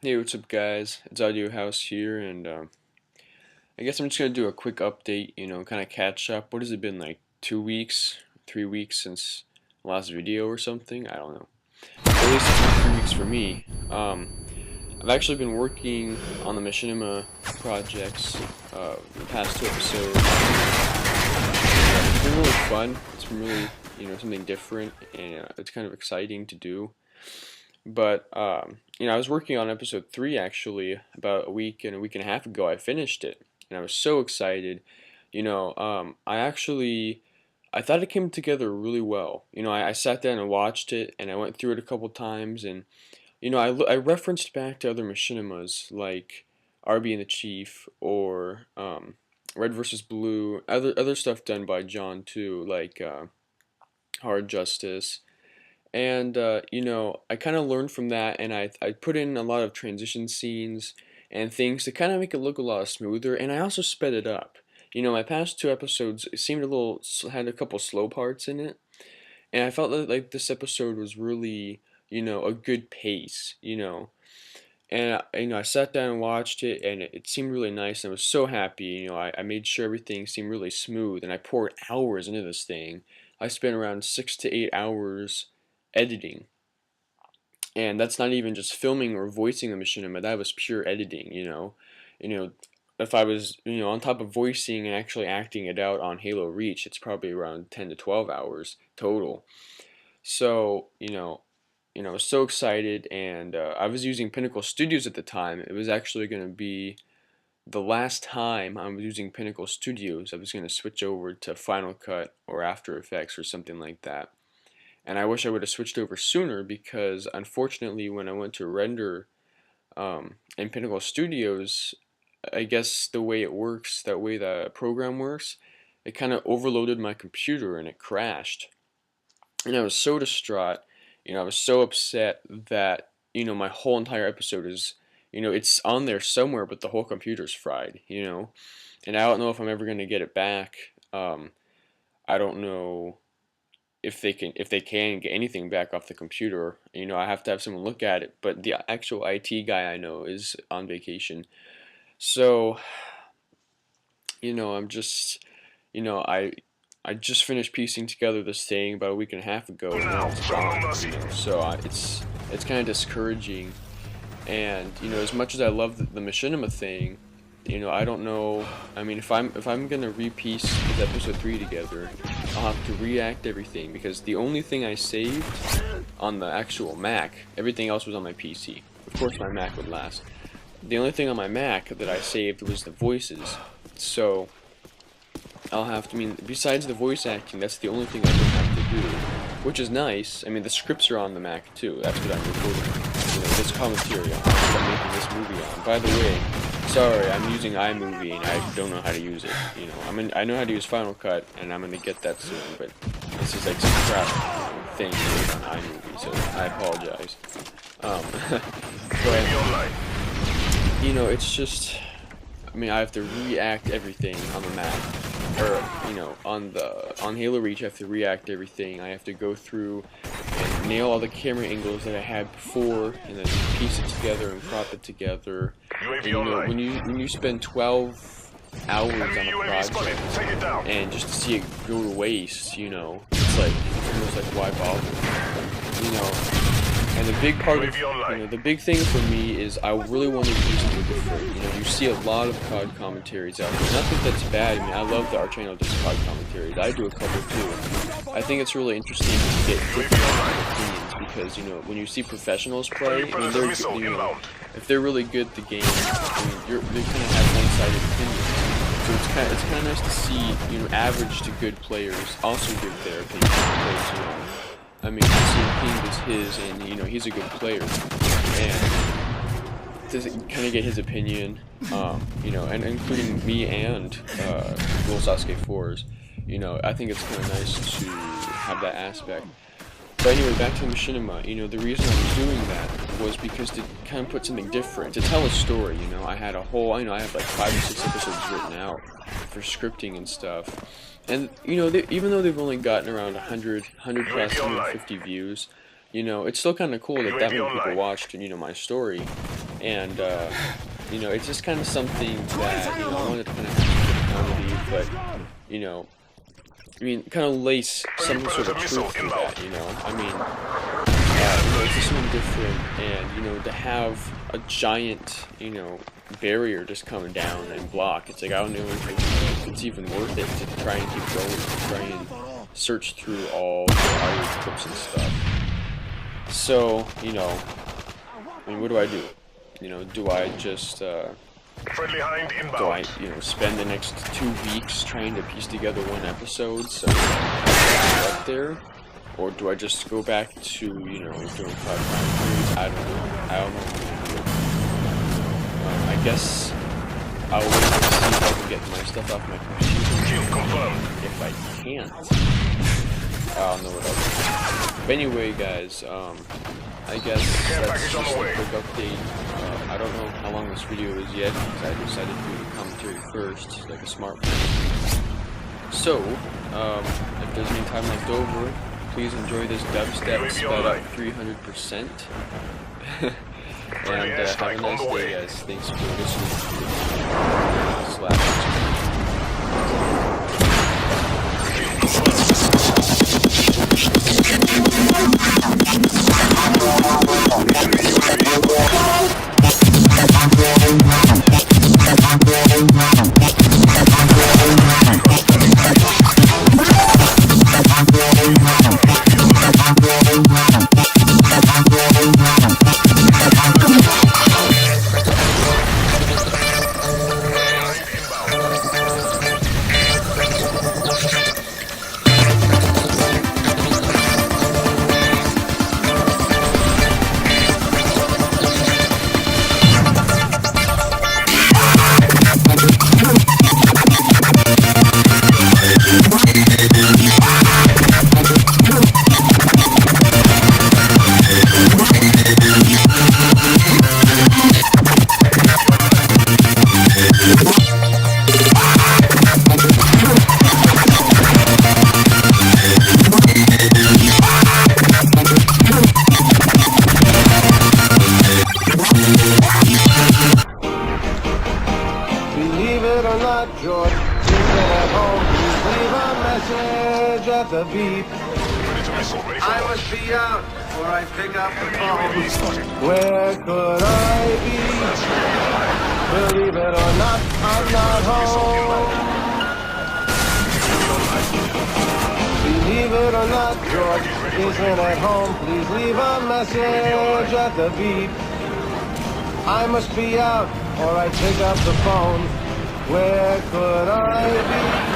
Hey, what's up, guys? It's Audio House here, and I guess I'm just gonna do a quick update. Kind of catch up. What has it been like? 2 weeks, 3 weeks since the last video or something? I don't know. At least it's been 3 weeks for me. I've actually been working on the Machinima projects the past 2 episodes. It's been really fun. It's been really something different, and it's kind of exciting to do. But I was working on episode 3 actually about a week and a half ago. I finished it, and I was so excited. I thought it came together really well. I sat down and watched it, and I went through it a couple times, and I referenced back to other machinimas like RB and the Chief or Red versus Blue, other stuff done by John too, like Hard Justice. And I kind of learned from that, and I put in a lot of transition scenes and things to kind of make it look a lot smoother, and I also sped it up. My past 2 episodes it seemed had a couple slow parts in it, and I felt like this episode was really a good pace. And I sat down and watched it, and it seemed really nice, and I was so happy. I made sure everything seemed really smooth, and I poured hours into this thing. I spent around 6 to 8 hours editing, and that's not even just filming or voicing the machinima. That was pure editing. You know, if I was on top of voicing and actually acting it out on Halo Reach, it's probably around 10 to 12 hours total. So I was so excited, and I was using Pinnacle Studios at the time. It was actually going to be the last time I was using Pinnacle Studios. I was going to switch over to Final Cut or After Effects or something like that. And I wish I would have switched over sooner because unfortunately when I went to render in Pinnacle Studios, I guess the way it works, that way the program works, it kind of overloaded my computer and it crashed. And I was so distraught, I was so upset that, my whole entire episode is, it's on there somewhere, but the whole computer's fried. And I don't know if I'm ever going to get it back. I don't know if they can get anything back off the computer. I have to have someone look at it, but the actual IT guy I know is on vacation. So I'm just I just finished piecing together this thing about a week and a half ago, and now it's gone. So it's kind of discouraging. And as much as I love the machinima thing, I don't know. I mean, if I'm gonna repiece this episode 3 together, I'll have to react everything because the only thing I saved on the actual Mac, everything else was on my PC. Of course, my Mac would last. The only thing on my Mac that I saved was the voices. So I'll have to. I mean, besides the voice acting, that's the only thing I don't have to do, which is nice. I mean, the scripts are on the Mac too. That's what I'm recording. This commentary on. That's what I'm making this movie on. By the way, sorry, I'm using iMovie and I don't know how to use it. I know how to use Final Cut and I'm gonna get that soon, but this is like some crap thing made on iMovie, so I apologize. But it's just. I mean, I have to react everything on the Mac, or on Halo Reach. I have to react everything. I have to go through and nail all the camera angles that I had before, and then piece it together and crop it together. And, when you spend 12 hours on a project and just to see it go to waste, it's almost like why bother. And the big part of, the big thing for me is I really want to do something different. You see a lot of COD commentaries out there. Not that that's bad. I mean, I love that our channel does COD commentaries. I do a couple too. I think it's really interesting to get different opinions because, when you see professionals play, I mean, if they're really good at the game, I mean, they kind of have one-sided opinions. So it's kind of nice to see, average to good players also give their opinion because, I mean, the same team as his, and he's a good player, and to kind of get his opinion, and including me and Little Sasuke 4's, I think it's kind of nice to have that aspect. But anyway, back to the machinima. The reason I was doing that was because to kind of put something different, to tell a story. I had a whole, I have like 5 or 6 episodes written out for scripting and stuff. And, even though they've only gotten around 100 plus, 150 views, it's still kind of cool that many people watched, my story. and you know, it's just kind of something that, you know, I wanted to kind of have comedy, but, you know, I mean, kind of lace some sort of truth to that, you know. I mean, you know, it's just something different, and, you know, to have a giant, you know, barrier just coming down and block, it's like, I don't know if it's even worth it to try and keep going, to try and search through all the audio clips and stuff. So, you know, I mean, what do? You know, do I just, Friendly Hind inbound. do I, you know, spend the next 2 weeks trying to piece together one episode so I up there? Or do I just go back to, you know, doing 5 commentaries? I don't know what I'm gonna do. I guess I'll wait to see if I can get my stuff off my computer. Kill confirmed. If I can't, I'll know what I'll do. But anyway, guys, I guess that's just a quick update. I don't know how long this video is yet, because I decided to do the commentary first, like a smart person. So, if there's any time left over, please enjoy this dubstep sped up 300%. And have a nice day, guys. Thanks for listening George, even at home, please leave a message at the beep. I must be out, or I pick up the phone. Where could I be? Believe it or not, I'm not home. Believe it or not, George isn't at home. Please leave a message at the beep. I must be out, or I pick up the phone. Where could I be?